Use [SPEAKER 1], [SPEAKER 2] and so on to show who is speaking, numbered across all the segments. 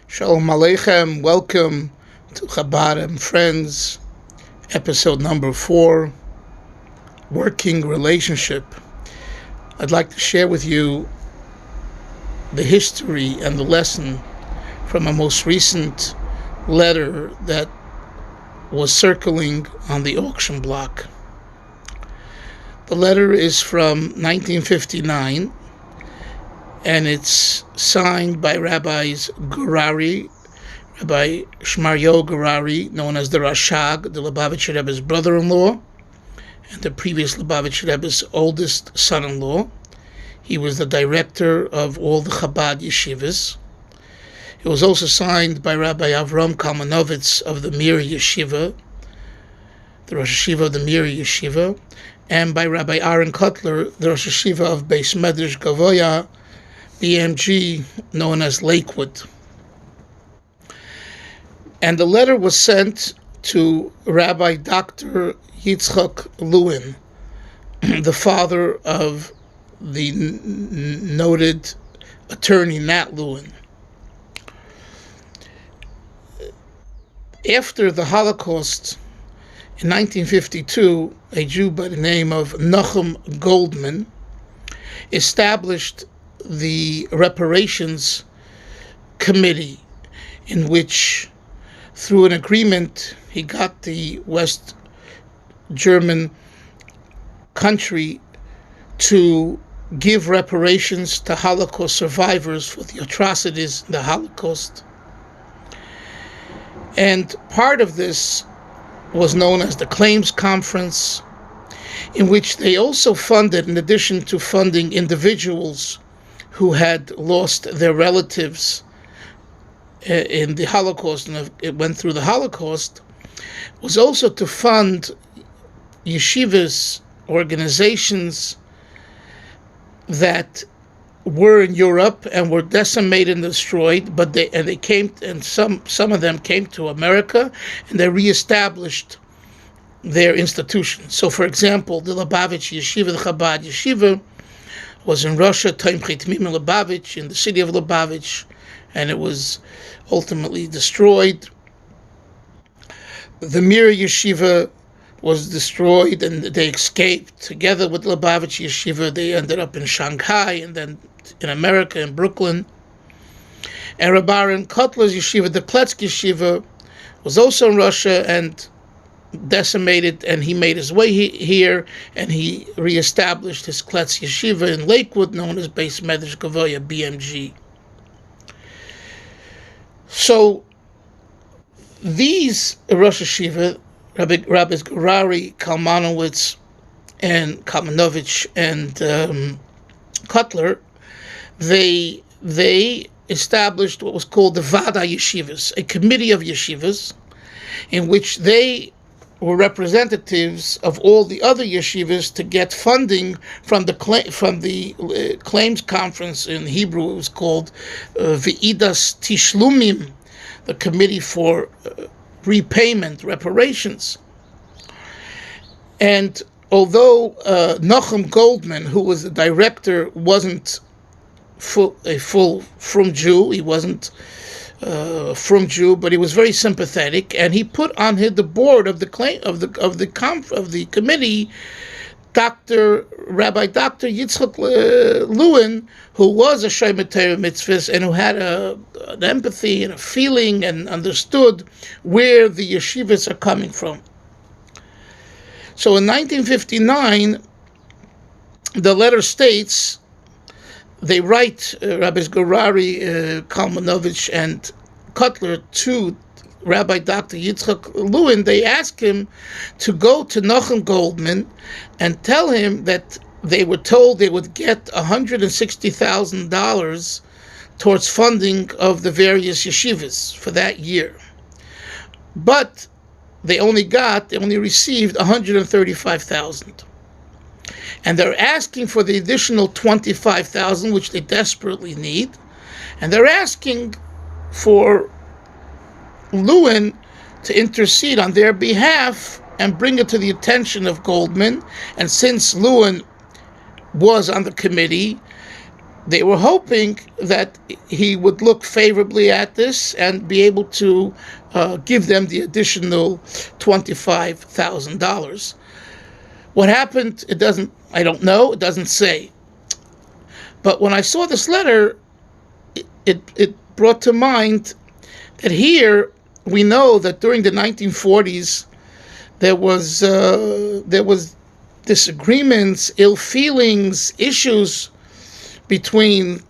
[SPEAKER 1] Shalom Aleichem, welcome to Chabad and Friends, episode number 4, Working Relationship. I'd like to share with you the history and the lesson from a most recent letter that was circling on the auction block. The letter is from 1959, and it's signed by Rabbis Gurary, Rabbi Gurary, known as the Rashag, the Lubavitch Rebbe's brother-in-law, and the previous Lubavitch Rebbe's oldest son-in-law. He was the director of all the Chabad Yeshivos. It was also signed by Rabbi Kalminowitz of the Mir Yeshiva, the Rosh Yeshiva of the Mir Yeshiva, and by Rabbi Kotler, the Rosh Yeshiva of Beis Medrash Gavoya, BMG, known as Lakewood. And the letter was sent to Rabbi Dr.Yitzchak Lewin, the father of the noted attorney Nat Lewin. After the Holocaust, in 1952, a Jew by the name of Nochum Goldmann established the reparations committee, in which, through an agreement, he got the West German country to give reparations to Holocaust survivors for the atrocities in the Holocaust. And part of this was known as the Claims Conference, in which they also funded, in addition to funding individuals who had lost their relatives in the Holocaust and it went through the Holocaust, was also to fund Yeshivos, organizations that were in Europe and were decimated and destroyed, but they came, and some of them came to America, and they reestablished their institutions. So, for example, the Lubavitch Yeshiva, the Chabad Yeshiva, was in Russia, Lubavitch, in the city of Lubavitch, and it was ultimately destroyed. The Mir Yeshiva was destroyed, and they escaped together with Lubavitch Yeshiva. They ended up in Shanghai and then in America, in Brooklyn. And Rabbi Kotler's Yeshiva, the Kletsk Yeshiva, was also in Russia and decimated, and he made his way here, and he reestablished his Kletsk Yeshiva in Lakewood, known as Beis Medrash Gavoya, BMG. So these Rosh Yeshiva, Rabbis Gurary, Kalminowitz, and Kalminowitz, and Kotler, they established what was called the Vada Yeshivos, a committee of yeshivas, in which they were representatives of all the other yeshivas to get funding from the claims conference. In Hebrew it was called Ve'idas Tishlumim, the committee for repayment, reparations. And although Nochum Goldmann, who was the director, wasn't a full from Jew, he wasn't from Jew, but he was very sympathetic, and he put on the board of the committee Rabbi Dr.Yitzchak Lewin, who was a Shomer Torah Mitzvahs and who had an empathy and a feeling and understood where the yeshivas are coming from. So in 1959, the letter states, they write Rabbis Gurary, Kalminowitz, and Kotler to Rabbi Dr. Yitzchak Lewin. They ask him to go to Nochum Goldmann and tell him that they were told they would get $160,000 towards funding of the various yeshivas for that year. But they only received $135,000. And they're asking for the additional $25,000, which they desperately need. And they're asking for Lewin to intercede on their behalf and bring it to the attention of Goldmann. And since Lewin was on the committee, they were hoping that he would look favorably at this and be able to give them the additional $25,000. What happened, I don't know, it doesn't say. But when I saw this letter, it brought to mind that here we know that during the 1940s there was disagreements, ill feelings, issues between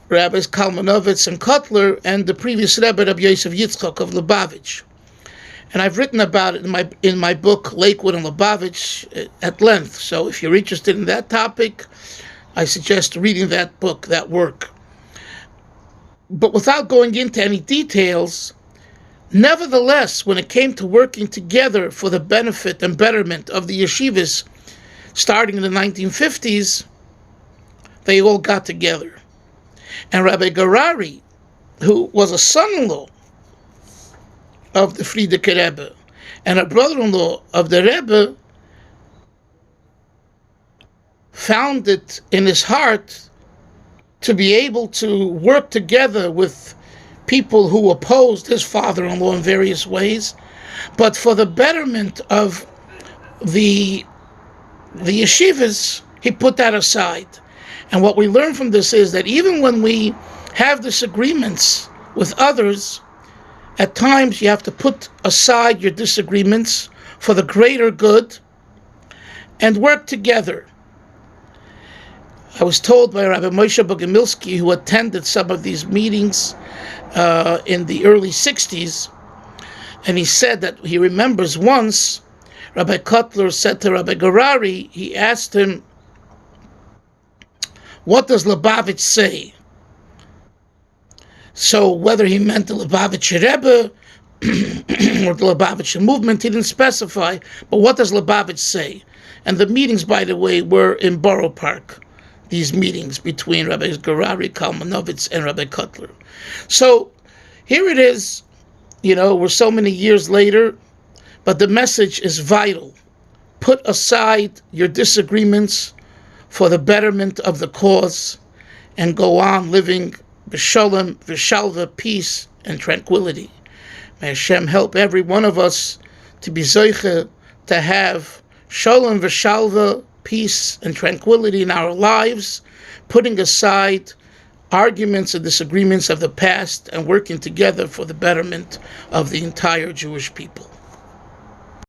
[SPEAKER 1] Rabbis Kalminowitz and Kotler and the previous Rebbe, Rabbi Yitzchak of Lubavitch. And I've written about it in my book, Lakewood and Lubavitch, at length. So if you're interested in that topic, I suggest reading that book, that work. But without going into any details, nevertheless, when it came to working together for the benefit and betterment of the yeshivas starting in the 1950s, they all got together. And Rabbi Gurary, who was a son-in-law of the Frierdiker Rebbe and a brother-in-law of the Rebbe, found it in his heart to be able to work together with people who opposed his father-in-law in various ways, but for the betterment of the yeshivas, he put that aside. And what we learn from this is that even when we have disagreements with others, at times you have to put aside your disagreements for the greater good and work together. I was told by Rabbi Moshe Bogomilsky, who attended some of these meetings in the early 60s, and he said that he remembers once Rabbi Kotler said to Rabbi Gurary, he asked him, what does Lubavitch say? So whether he meant the Lubavitch Rebbe or the Lubavitch movement, he didn't specify, but what does Lubavitch say? And the meetings, by the way, were in Borough Park, these meetings between Rabbi Gurary, Kalminowitz, and Rabbi Kotler. So here it is, we're so many years later, but the message is vital. Put aside your disagreements for the betterment of the cause and go on living b'shalom, v'shalva, peace and tranquility. May Hashem help every one of us to be zoiche, to have shalom, v'shalva, peace and tranquility in our lives, putting aside arguments and disagreements of the past and working together for the betterment of the entire Jewish people.